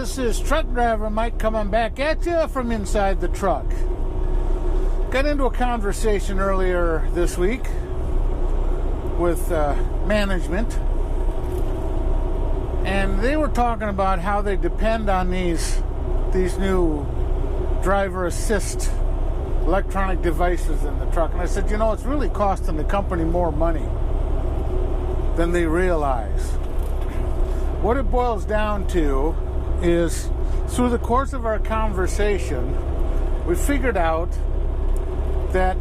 this is Truck Driver Mike coming back at you from inside the truck. Got into a conversation earlier this week with management, and they were talking about how they depend on these new driver assist electronic devices in the truck. And I said, it's really costing the company more money than they realize. What it boils down to is, through the course of our conversation, we figured out that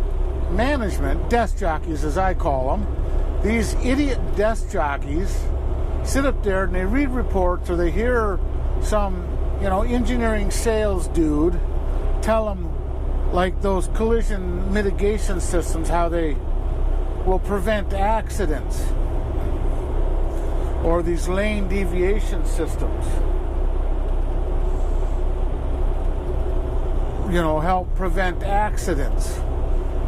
management, desk jockeys as I call them, these idiot desk jockeys sit up there and they read reports, or they hear some, engineering sales dude tell them, like those collision mitigation systems, how they will prevent accidents, or these lane deviation systems, help prevent accidents,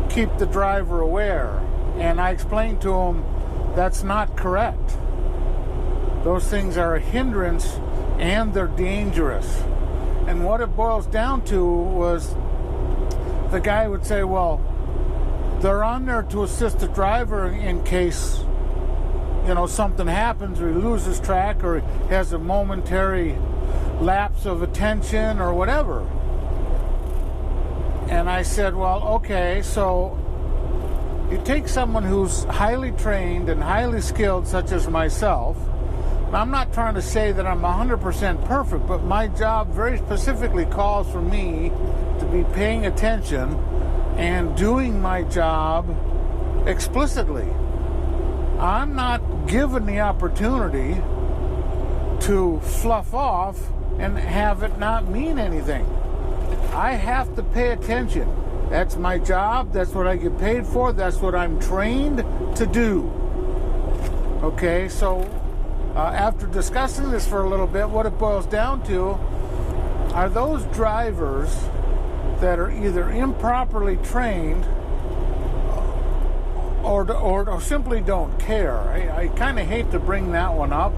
keep the driver aware. And I explained to them that's not correct. Those things are a hindrance and they're dangerous. And what it boils down to was, the guy would say, well, they're on there to assist the driver in case, something happens, or he loses track, or he has a momentary lapse of attention or whatever. And I said, well, okay, so you take someone who's highly trained and highly skilled, such as myself. I'm not trying to say that I'm 100% perfect, but my job very specifically calls for me to be paying attention and doing my job explicitly. I'm not given the opportunity to fluff off and have it not mean anything. I have to pay attention. That's my job. That's what I get paid for. That's what I'm trained to do. Okay, so after discussing this for a little bit, what it boils down to are those drivers that are either improperly trained or simply don't care. I kind of hate to bring that one up,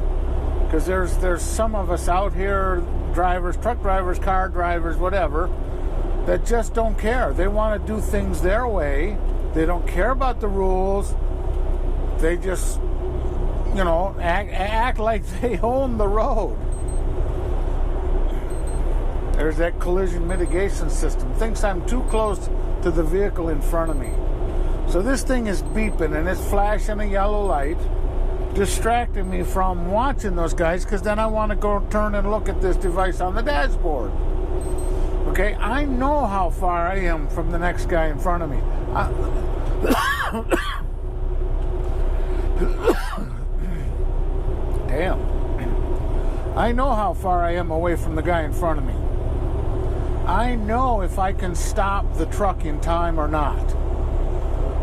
because there's some of us out here, drivers, truck drivers, car drivers, whatever, that just don't care. They want to do things their way. They don't care about the rules. They just, act like they own the road. There's that collision mitigation system. Thinks I'm too close to the vehicle in front of me. So this thing is beeping and it's flashing a yellow light, distracting me from watching those guys, because then I want to go turn and look at this device on the dashboard. Okay, I know how far I am from the next guy in front of me. Damn. I know how far I am away from the guy in front of me. I know if I can stop the truck in time or not.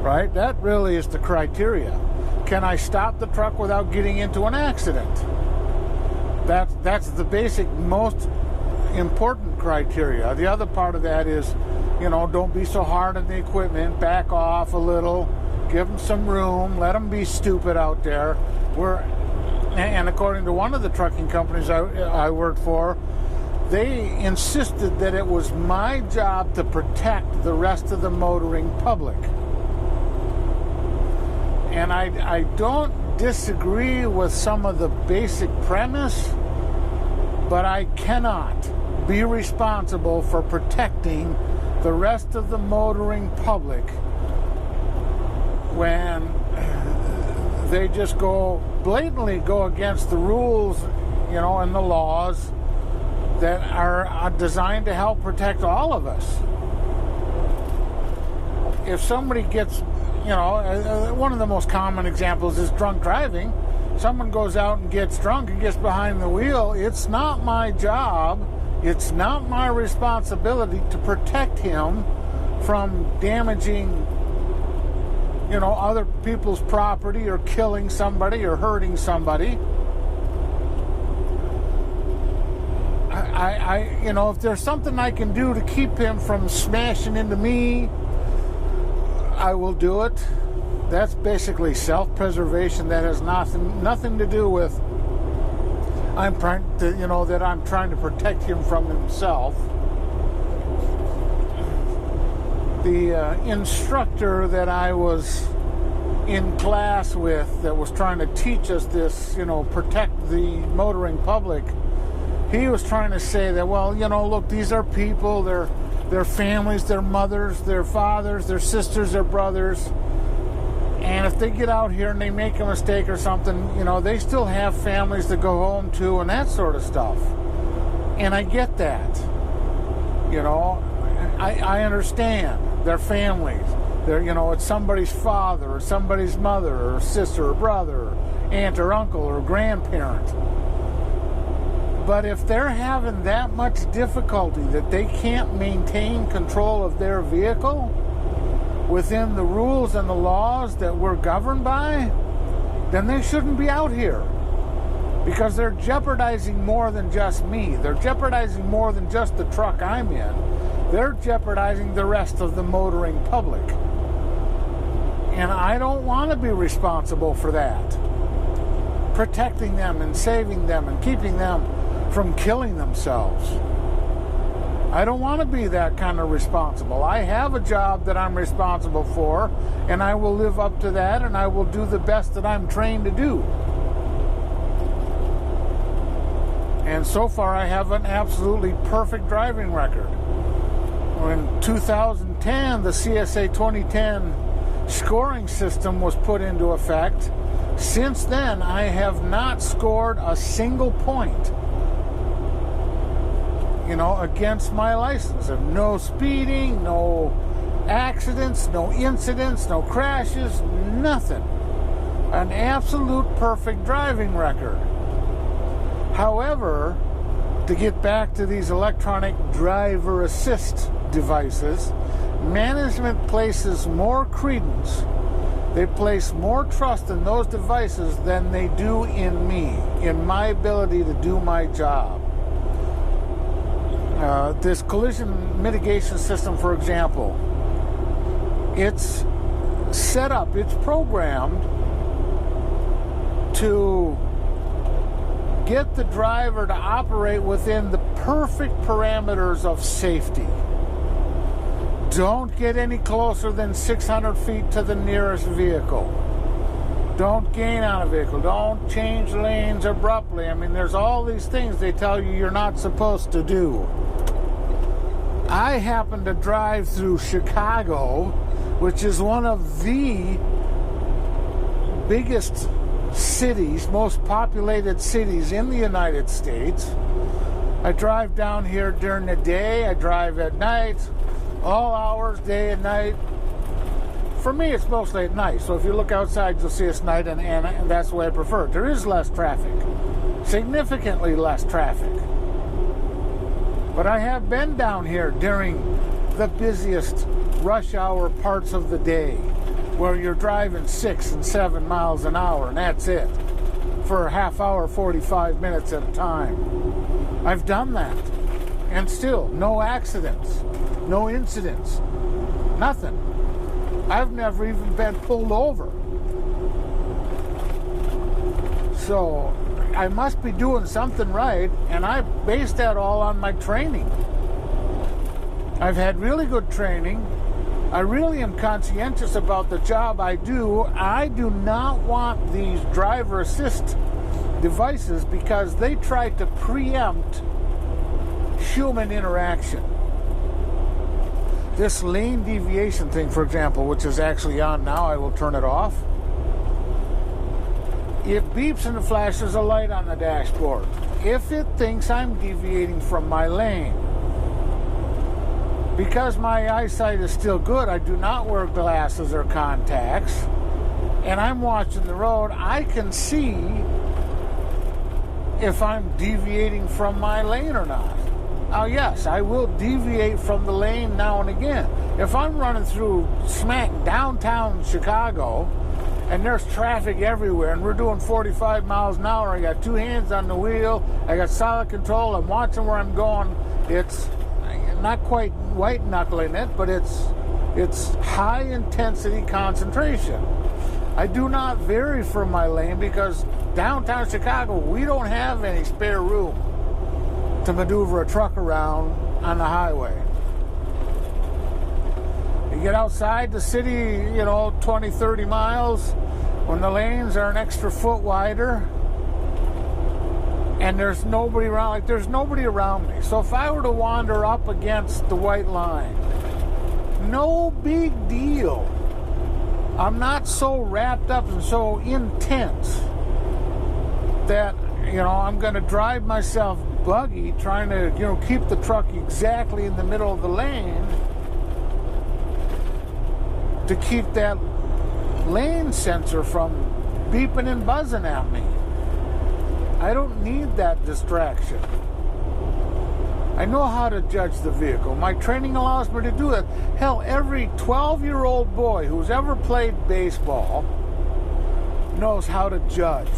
Right? That really is the criteria. Can I stop the truck without getting into an accident? That's the basic, most important criteria. The other part of that is, don't be so hard on the equipment. Back off a little. Give them some room. Let them be stupid out there. And according to one of the trucking companies I worked for, they insisted that it was my job to protect the rest of the motoring public. And I don't disagree with some of the basic premise, but I cannot be responsible for protecting the rest of the motoring public when they just blatantly go against the rules, and the laws that are designed to help protect all of us. If somebody gets, one of the most common examples is drunk driving. Someone goes out and gets drunk and gets behind the wheel. It's not my job. It's not my responsibility to protect him from damaging, other people's property, or killing somebody, or hurting somebody. If there's something I can do to keep him from smashing into me, I will do it. That's basically self-preservation. That has nothing to do with I'm trying to, that I'm trying to protect him from himself. The instructor that I was in class with that was trying to teach us this, protect the motoring public, he was trying to say that, well, look, these are people, their families, their mothers, their fathers, their sisters, their brothers, and if they get out here and they make a mistake or something, they still have families to go home to and that sort of stuff. And I get that. I understand their families. It's somebody's father or somebody's mother or sister or brother or aunt or uncle or grandparent. But if they're having that much difficulty that they can't maintain control of their vehicle within the rules and the laws that we're governed by, then they shouldn't be out here. Because they're jeopardizing more than just me. They're jeopardizing more than just the truck I'm in. They're jeopardizing the rest of the motoring public. And I don't want to be responsible for that. Protecting them and saving them and keeping them from killing themselves. I don't want to be that kind of responsible. I have a job that I'm responsible for, and I will live up to that, and I will do the best that I'm trained to do. And so far, I have an absolutely perfect driving record. In 2010, the CSA 2010 scoring system was put into effect. Since then, I have not scored a single point, against my license. No speeding, no accidents, no incidents, no crashes, nothing. An absolute perfect driving record. However, to get back to these electronic driver assist devices, management places more credence, they place more trust in those devices than they do in me, in my ability to do my job. This collision mitigation system, for example, it's set up, it's programmed to get the driver to operate within the perfect parameters of safety. Don't get any closer than 600 feet to the nearest vehicle. Don't gain on a vehicle. Don't change lanes abruptly. There's all these things they tell you you're not supposed to do. I happen to drive through Chicago, which is one of the biggest cities, most populated cities in the United States. I drive down here during the day. I drive at night, all hours, day and night. For me, it's mostly at night. So if you look outside, you'll see it's night, and that's the way I prefer it. There is less traffic, significantly less traffic. But I have been down here during the busiest rush hour parts of the day, where you're driving 6 and 7 miles an hour, and that's it, for a half hour, 45 minutes at a time. I've done that, and still, no accidents, no incidents, nothing. I've never even been pulled over. So I must be doing something right, and I base that all on my training. I've had really good training. I really am conscientious about the job I do. I do not want these driver assist devices because they try to preempt human interaction. This lane deviation thing, for example, which is actually on now, I will turn it off. It beeps and it flashes a light on the dashboard. If it thinks I'm deviating from my lane, because my eyesight is still good, I do not wear glasses or contacts, and I'm watching the road, I can see if I'm deviating from my lane or not. Now, yes, I will deviate from the lane now and again. If I'm running through smack downtown Chicago, and there's traffic everywhere, and we're doing 45 miles an hour, I got two hands on the wheel, I got solid control, I'm watching where I'm going, it's not quite white knuckling it, but it's high intensity concentration. I do not vary from my lane because downtown Chicago, we don't have any spare room to maneuver a truck around on the highway. You get outside the city, 20, 30 miles, when the lanes are an extra foot wider, and there's nobody around, there's nobody around me. So if I were to wander up against the white line, no big deal. I'm not so wrapped up and so intense that, I'm going to drive myself buggy trying to, keep the truck exactly in the middle of the lane to keep that lane sensor from beeping and buzzing at me. I don't need that distraction. I know how to judge the vehicle. My training allows me to do that. Hell, every 12-year-old boy who's ever played baseball knows how to judge.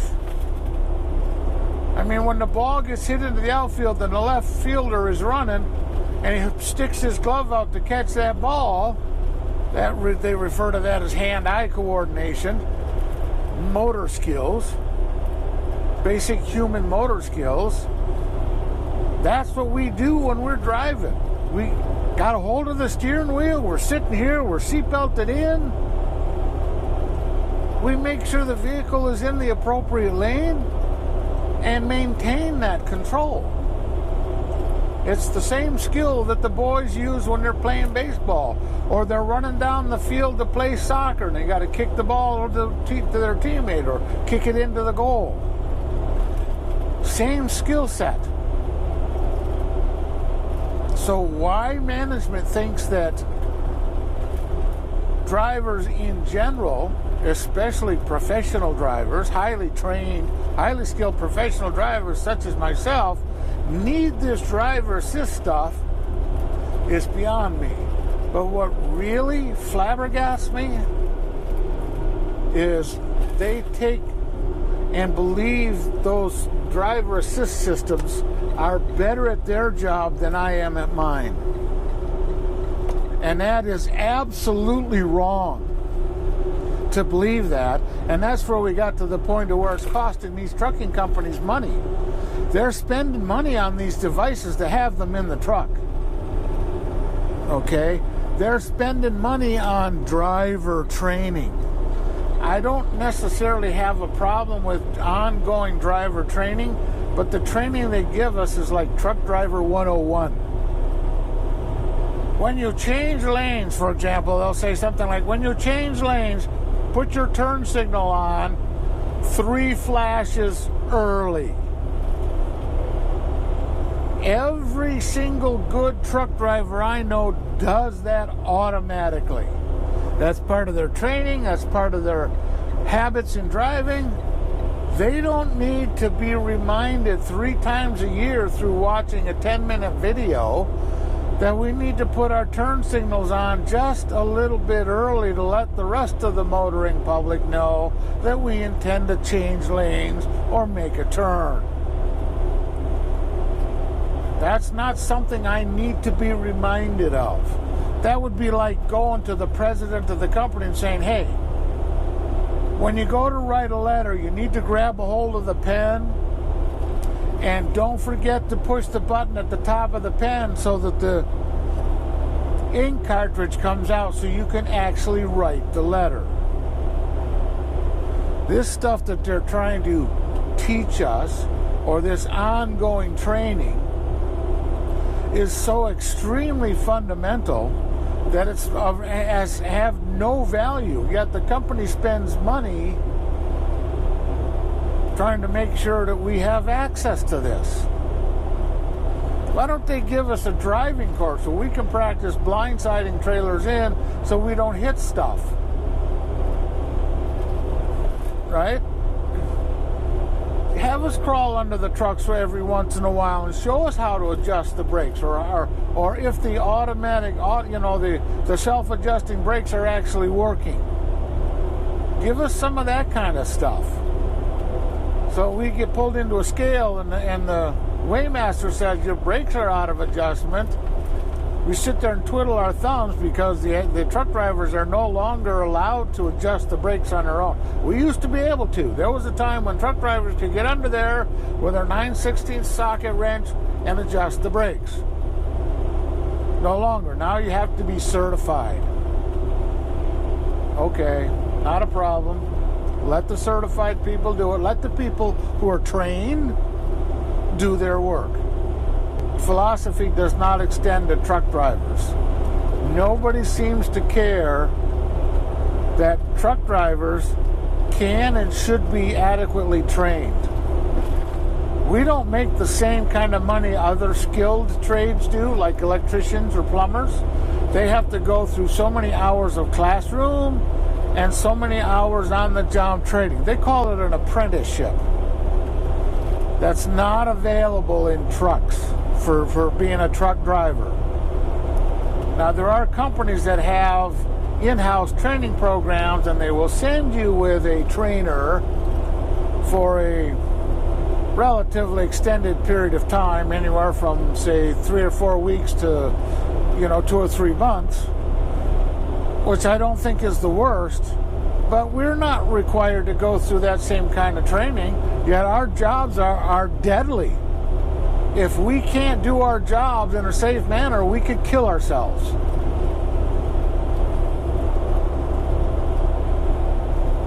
I mean, when the ball gets hit into the outfield and the left fielder is running and he sticks his glove out to catch that ball, they refer to that as hand-eye coordination, motor skills, basic human motor skills. That's what we do when we're driving. We got a hold of the steering wheel, we're sitting here, we're seatbelted in. We make sure the vehicle is in the appropriate lane and maintain that control. It's the same skill that the boys use when they're playing baseball or they're running down the field to play soccer and they got to kick the ball to their teammate or kick it into the goal. Same skill set. So why management thinks that drivers in general, especially professional drivers, highly trained, highly skilled professional drivers such as myself, need this driver assist stuff is beyond me. But what really flabbergasts me is they take and believe those driver assist systems are better at their job than I am at mine. And that is absolutely wrong to believe that. And that's where we got to the point of where it's costing these trucking companies money. They're spending money on these devices to have them in the truck. Okay? They're spending money on driver training. I don't necessarily have a problem with ongoing driver training, but the training they give us is like Truck Driver 101. When you change lanes, for example, they'll say something like, when you change lanes, put your turn signal on 3 flashes early. Every single good truck driver I know does that automatically. That's part of their training. That's part of their habits in driving. They don't need to be reminded 3 times a year through watching a 10-minute video that we need to put our turn signals on just a little bit early to let the rest of the motoring public know that we intend to change lanes or make a turn. That's not something I need to be reminded of. That would be like going to the president of the company and saying, hey, when you go to write a letter, you need to grab a hold of the pen and don't forget to push the button at the top of the pen so that the ink cartridge comes out so you can actually write the letter. This stuff that they're trying to teach us, or this ongoing training, is so extremely fundamental that it's have no value. Yet the company spends money trying to make sure that we have access to this. Why don't they give us a driving course so we can practice blindsiding trailers in so we don't hit stuff? Right? Have us crawl under the trucks every once in a while and show us how to adjust the brakes, or if the automatic, the self-adjusting brakes are actually working. Give us some of that kind of stuff. So we get pulled into a scale and the weighmaster says your brakes are out of adjustment. we sit there and twiddle our thumbs because the truck drivers are no longer allowed to adjust the brakes on their own. We used to be able to. There was a time when truck drivers could get under there with their 9/16 socket wrench and adjust the brakes. No longer. Now you have to be certified. Okay, not a problem. Let the certified people do it. Let the people who are trained do their work. Philosophy does not extend to truck drivers. Nobody seems to care that truck drivers can and should be adequately trained. We don't make the same kind of money other skilled trades do, like electricians or plumbers. They have to go through so many hours of classroom and so many hours on the job training. They call it an apprenticeship. That's not available in trucks for being a truck driver. Now, there are companies that have in-house training programs, and they will send you with a trainer for a relatively extended period of time, anywhere from, say, 3 or 4 weeks to, 2 or 3 months, which I don't think is the worst. But we're not required to go through that same kind of training, yet our jobs are deadly. If we can't do our jobs in a safe manner, we could kill ourselves.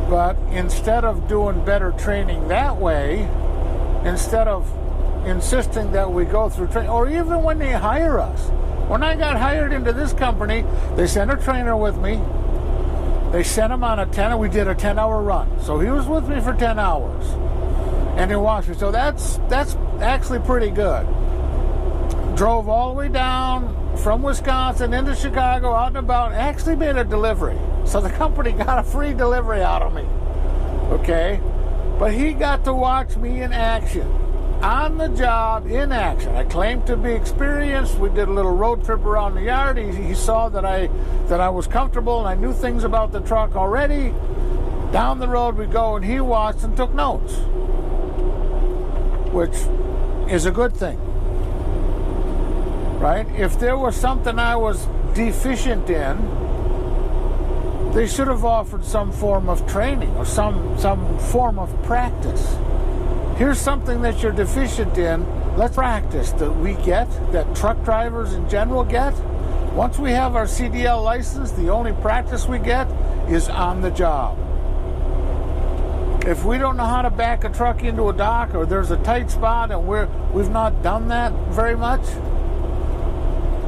But instead of doing better training that way, instead of insisting that we go through training, or even when they hire us. When I got hired into this company, they sent a trainer with me. They sent him on we did a 10-hour run. So he was with me for 10 hours. And he watched me. So that's actually pretty good. Drove all the way down from Wisconsin into Chicago, out and about, actually made a delivery. So the company got a free delivery out of me. Okay? But he got to watch me in action. On the job, in action. I claimed to be experienced. We did a little road trip around the yard. He saw that I was comfortable and I knew things about the truck already. Down the road we go, and he watched and took notes, which is a good thing, right? If there was something I was deficient in, they should have offered some form of training or some form of practice. Here's something that you're deficient in. Let's practice that we get, that truck drivers in general get. Once we have our CDL license, the only practice we get is on the job. If we don't know how to back a truck into a dock, or there's a tight spot and we've not done that very much,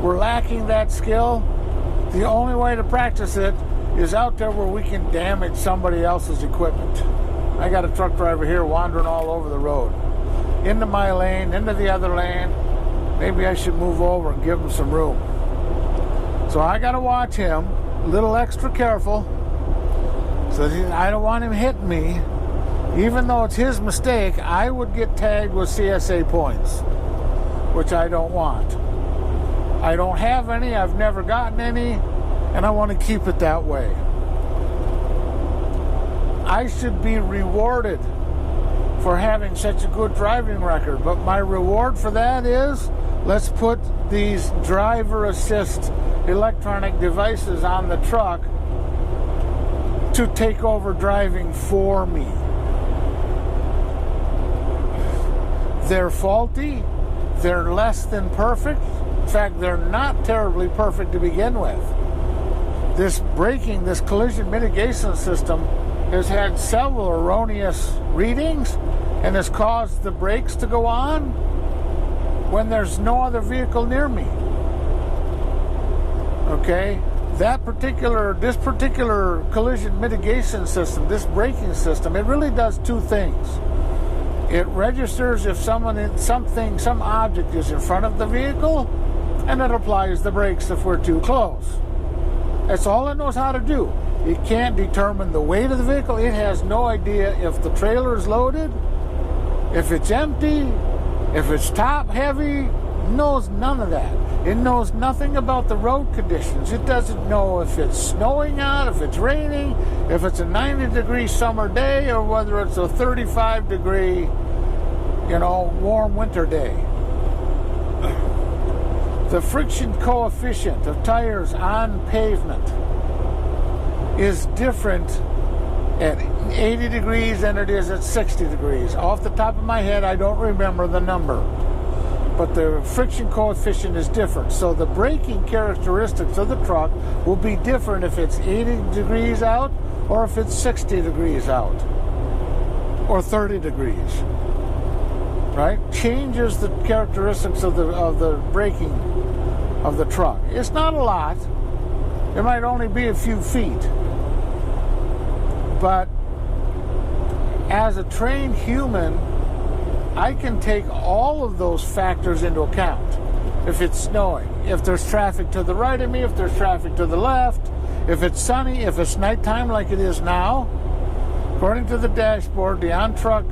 we're lacking that skill, the only way to practice it is out there where we can damage somebody else's equipment. I got a truck driver here wandering all over the road. Into my lane, into the other lane. Maybe I should move over and give him some room. So I got to watch him, a little extra careful, so I don't want him hitting me. Even though it's his mistake, I would get tagged with CSA points, which I don't want. I don't have any, I've never gotten any, and I want to keep it that way. I should be rewarded for having such a good driving record, but my reward for that is, let's put these driver assist electronic devices on the truck to take over driving for me. They're faulty, they're less than perfect. In fact, they're not terribly perfect to begin with. This braking, this collision mitigation system has had several erroneous readings and has caused the brakes to go on when there's no other vehicle near me. Okay? This particular collision mitigation system, this braking system, it really does two things. It registers if some object is in front of the vehicle, and it applies the brakes if we're too close. That's all it knows how to do. It can't determine the weight of the vehicle. It has no idea if the trailer is loaded, if it's empty, if it's top heavy. It knows none of that. It knows nothing about the road conditions. It doesn't know if it's snowing out, if it's raining, if it's a 90-degree summer day, or whether it's a 35-degree, warm winter day. The friction coefficient of tires on pavement is different at 80 degrees than it is at 60 degrees. Off the top of my head, I don't remember the number, but the friction coefficient is different. So the braking characteristics of the truck will be different if it's 80 degrees out or if it's 60 degrees out or 30 degrees, right? Changes the characteristics of the braking of the truck. It's not a lot. It might only be a few feet. But as a trained human, I can take all of those factors into account. If it's snowing, if there's traffic to the right of me, if there's traffic to the left, if it's sunny, if it's nighttime like it is now. According to the dashboard, the on-truck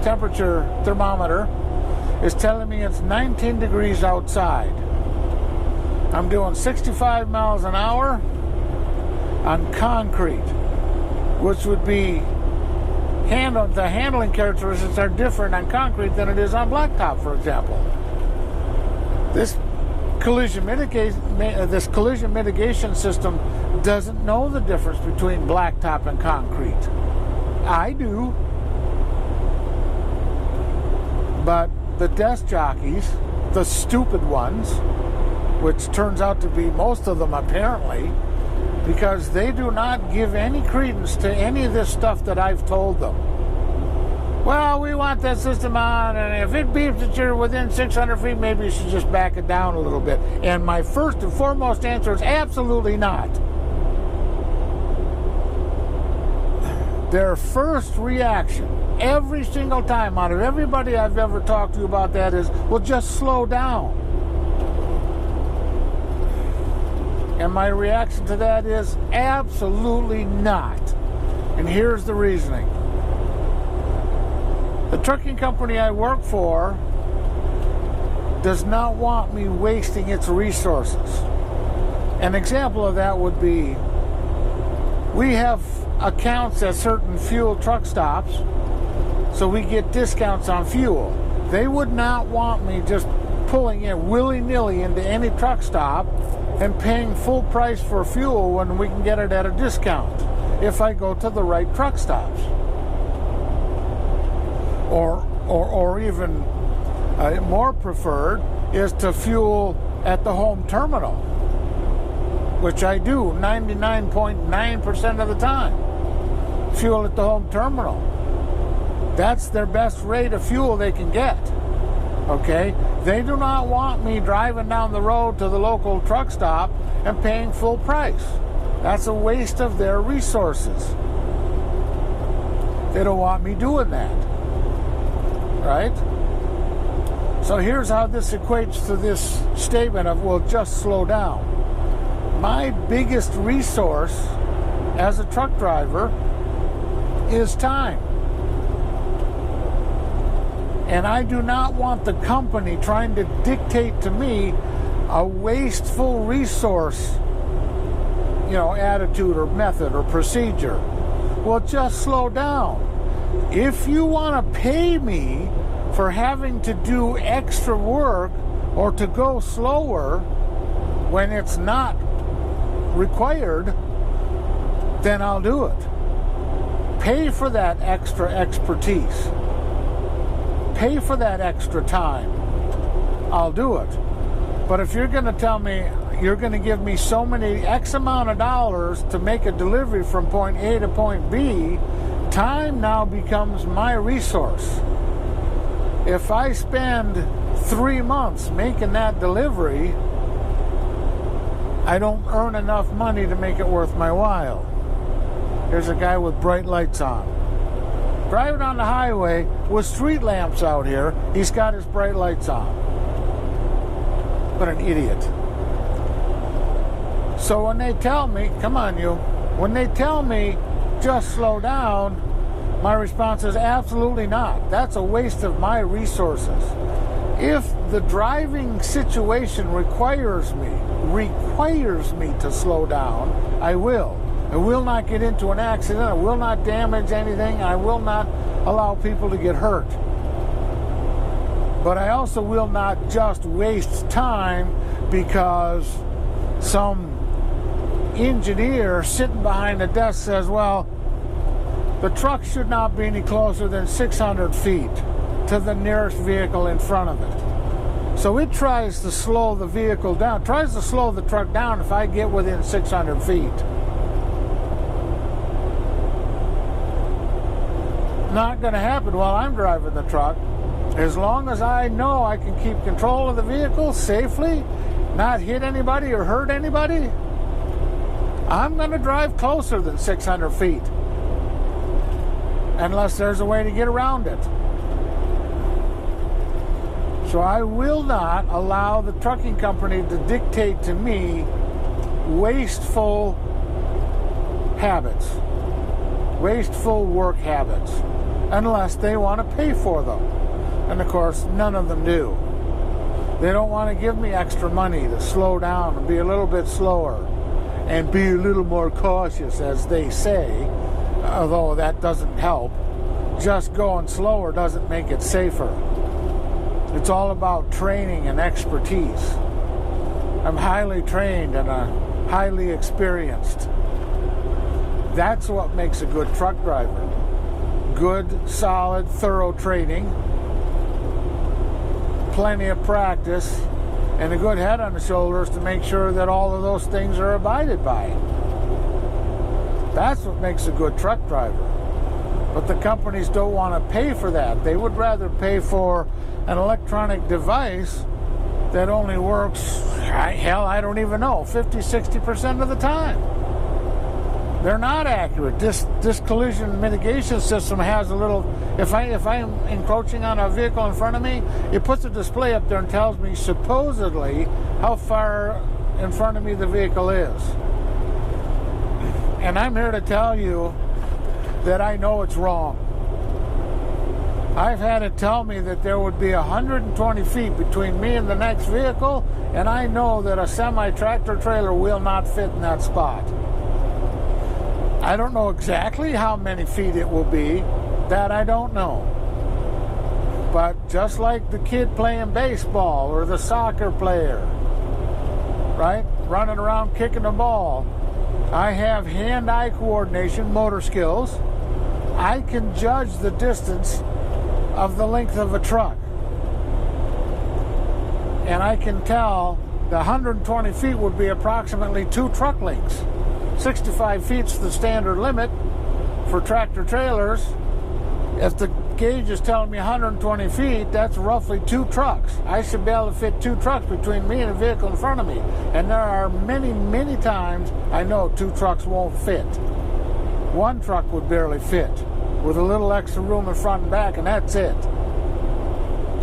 temperature thermometer is telling me it's 19 degrees outside. I'm doing 65 miles an hour on concrete, which would be the handling characteristics are different on concrete than it is on blacktop, for example. This collision mitigation system doesn't know the difference between blacktop and concrete. I do. But the desk jockeys, the stupid ones, which turns out to be most of them apparently, because they do not give any credence to any of this stuff that I've told them. Well, we want that system on, and if it beeps that you're within 600 feet, maybe you should just back it down a little bit. And my first and foremost answer is absolutely not. Their first reaction, every single time out of everybody I've ever talked to about that is, well, just slow down. And my reaction to that is absolutely not. And here's the reasoning. The trucking company I work for does not want me wasting its resources. An example of that would be, we have accounts at certain fuel truck stops, so we get discounts on fuel. They would not want me just pulling in willy-nilly into any truck stop and paying full price for fuel when we can get it at a discount if I go to the right truck stops. Or even more preferred is to fuel at the home terminal, which I do 99.9% of the time. Fuel at the home terminal. That's their best rate of fuel they can get. Okay? They do not want me driving down the road to the local truck stop and paying full price. That's a waste of their resources. They don't want me doing that. Right? So here's how this equates to this statement of, well, just slow down. My biggest resource as a truck driver is time. And I do not want the company trying to dictate to me a wasteful resource, attitude or method or procedure. Well, just slow down. If you want to pay me for having to do extra work or to go slower when it's not required, then I'll do it. Pay for that extra expertise. Pay for that extra time. I'll do it. But if you're going to tell me you're going to give me so many X amount of dollars to make a delivery from point A to point B, time now becomes my resource. If I spend 3 months making that delivery, I don't earn enough money to make it worth my while. Here's a guy with bright lights on. Driving on the highway with street lamps out here, he's got his bright lights on. What an idiot. So when they tell me, when they tell me just slow down, my response is absolutely not. That's a waste of my resources. If the driving situation requires me to slow down, I will. I will not get into an accident. I will not damage anything. I will not allow people to get hurt. But I also will not just waste time because some engineer sitting behind the desk says, well, the truck should not be any closer than 600 feet to the nearest vehicle in front of it. So it tries to slow the vehicle down, tries to slow the truck down if I get within 600 feet. Not going to happen while I'm driving the truck. As long as I know I can keep control of the vehicle safely, not hit anybody or hurt anybody, I'm going to drive closer than 600 feet. Unless there's a way to get around it. So I will not allow the trucking company to dictate to me wasteful habits, wasteful work habits, unless they want to pay for them. And of course, none of them do. They don't want to give me extra money to slow down and be a little bit slower and be a little more cautious, as they say, although that doesn't help. Just going slower doesn't make it safer. It's all about training and expertise. I'm highly trained and highly experienced. That's what makes a good truck driver. Good, solid, thorough training, plenty of practice, and a good head on the shoulders to make sure that all of those things are abided by. That's what makes a good truck driver. But the companies don't want to pay for that. They would rather pay for an electronic device that only works, hell, I don't even know, 50, 60% of the time. They're not accurate. This collision mitigation system has a little, if I'm encroaching on a vehicle in front of me, it puts a display up there and tells me supposedly how far in front of me the vehicle is. And I'm here to tell you that I know it's wrong. I've had it tell me that there would be 120 feet between me and the next vehicle, and I know that a semi-tractor trailer will not fit in that spot. I don't know exactly how many feet it will be. That I don't know. But just like the kid playing baseball or the soccer player, right? Running around kicking the ball. I have hand-eye coordination, motor skills. I can judge the distance of the length of a truck. And I can tell the 120 feet would be approximately 2 truck lengths. 65 feet's the standard limit for tractor trailers. If the gauge is telling me 120 feet, that's roughly 2 trucks. I should be able to fit 2 trucks between me and a vehicle in front of me. And there are many, many times I know 2 trucks won't fit. 1 truck would barely fit with a little extra room in front and back, and that's it.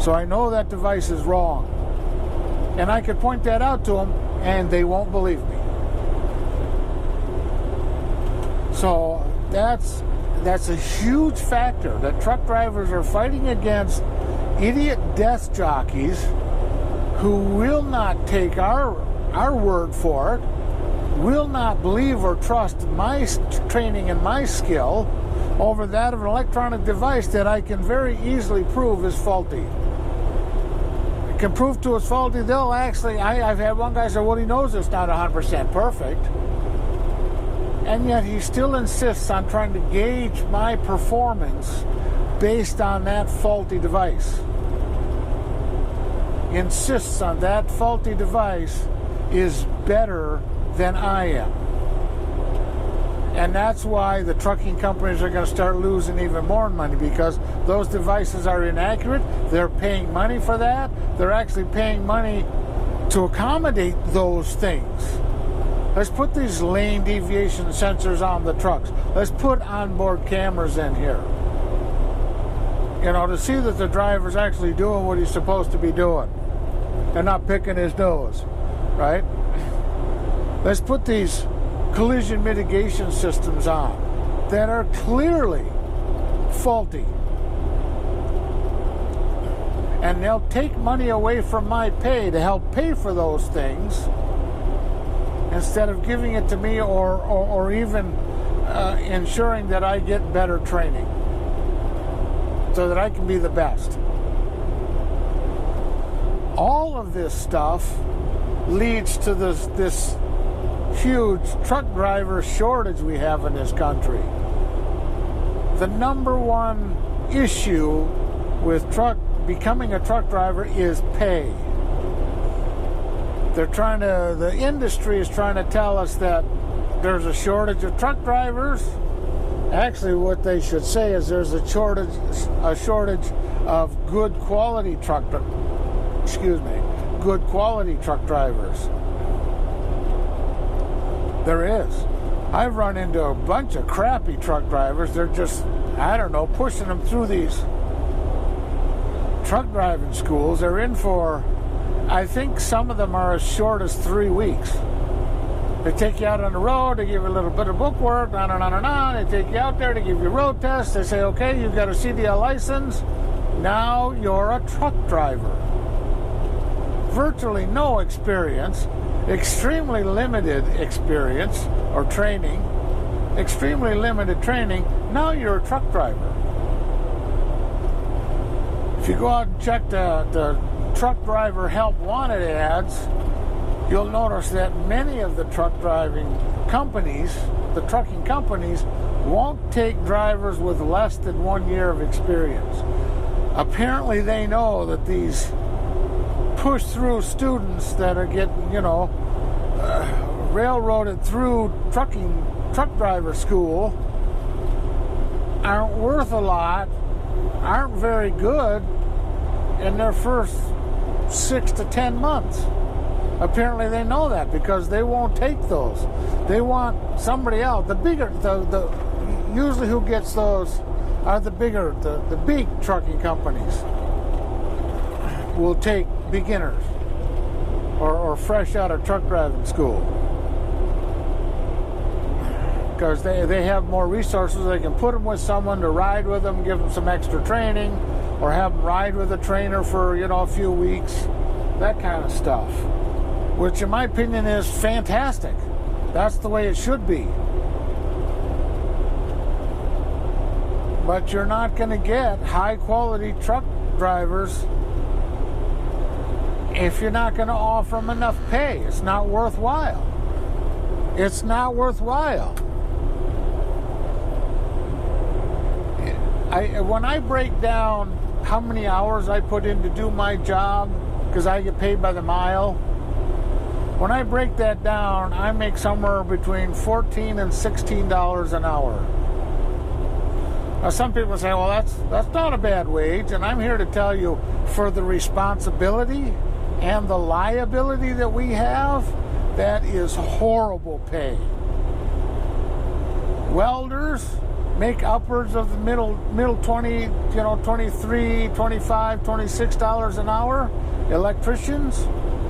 So I know that device is wrong. And I could point that out to them, and they won't believe me. So that's a huge factor, that truck drivers are fighting against idiot desk jockeys who will not take our word for it, will not believe or trust my training and my skill over that of an electronic device that I can very easily prove is faulty. I can prove to it's faulty. They'll actually, I've had one guy say, well, he knows it's not 100% perfect. And yet he still insists on trying to gauge my performance based on that faulty device. Insists on that faulty device is better than I am. And that's why the trucking companies are going to start losing even more money, because those devices are inaccurate. They're paying money for that. They're actually paying money to accommodate those things. Let's put these lane deviation sensors on the trucks. Let's put onboard cameras in here. You know, to see that the driver's actually doing what he's supposed to be doing and not picking his nose, right? Let's put these collision mitigation systems on that are clearly faulty. And they'll take money away from my pay to help pay for those things, instead of giving it to me or even ensuring that I get better training so that I can be the best. All of this stuff leads to this huge truck driver shortage we have in this country. The number one issue with becoming a truck driver is pay. The industry is trying to tell us that there's a shortage of truck drivers. Actually, what they should say is there's a shortage of good quality truck drivers. There is. I've run into a bunch of crappy truck drivers. They're just, I don't know, pushing them through these truck driving schools. They're in for, I think some of them are as short as 3 weeks. They take you out on the road, they give you a little bit of book work, they take you out there, they give you road tests, they say, okay, you've got a CDL license, now you're a truck driver. Virtually no experience, extremely limited experience or training, extremely limited training, now you're a truck driver. If you go out and check the truck driver help wanted ads, you'll notice that many of the trucking companies won't take drivers with less than 1 year of experience. Apparently they know that these push-through students that are getting, railroaded through truck driver school aren't worth a lot, aren't very good in their first 6 to 10 months. Apparently they know that because they won't take those. They want somebody else. Usually who gets those are the big trucking companies will take beginners or fresh out of truck driving school. Because they have more resources. They can put them with someone to ride with them, give them some extra training, or have them ride with a trainer for, a few weeks, that kind of stuff. Which in my opinion is fantastic. That's the way it should be. But you're not going to get high quality truck drivers if you're not going to offer them enough pay. It's not worthwhile. It's not worthwhile. When I break down how many hours I put in to do my job, because I get paid by the mile, when I break that down, I make somewhere between $14 and $16 an hour. Now, some people say, well, that's not a bad wage, and I'm here to tell you, for the responsibility and the liability that we have, that is horrible pay. Welders make upwards of the middle 20, $23, $25, $26 an hour. Electricians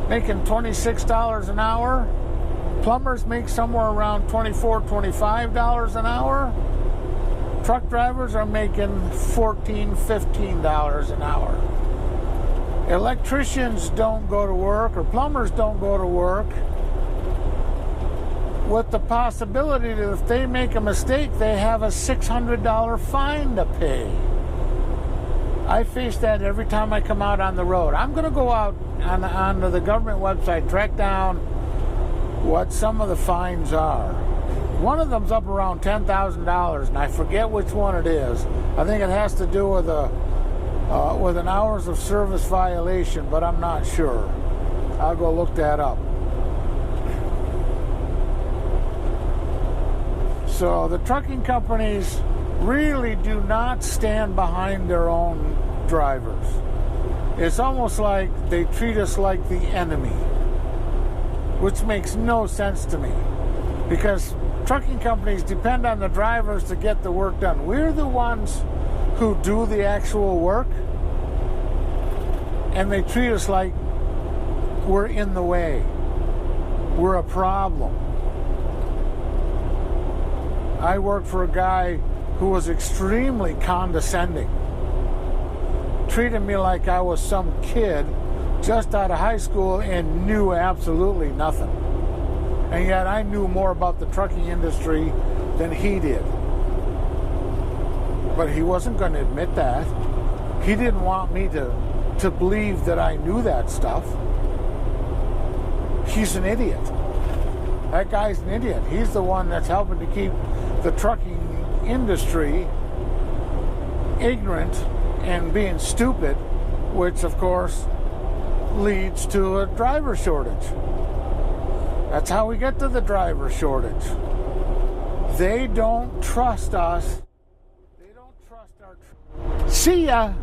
making $26 an hour. Plumbers make somewhere around $24, $25 an hour. Truck drivers are making $14, $15 an hour. Electricians don't go to work, or plumbers don't go to work, with the possibility that if they make a mistake, they have a $600 fine to pay. I face that every time I come out on the road. I'm going to go out on the government website, track down what some of the fines are. One of them's up around $10,000, and I forget which one it is. I think it has to do with an hours of service violation, but I'm not sure. I'll go look that up. So the trucking companies really do not stand behind their own drivers. It's almost like they treat us like the enemy, which makes no sense to me, because trucking companies depend on the drivers to get the work done. We're the ones who do the actual work, and they treat us like we're in the way. We're a problem. I worked for a guy who was extremely condescending, treated me like I was some kid just out of high school and knew absolutely nothing. And yet I knew more about the trucking industry than he did. But he wasn't going to admit that. He didn't want me to believe that I knew that stuff. he's an idiot. That guy's an idiot. He's the one that's helping to keep the trucking industry ignorant and being stupid, which of course leads to a driver shortage. That's how we get to the driver shortage. They don't trust us. They don't trust our... See ya!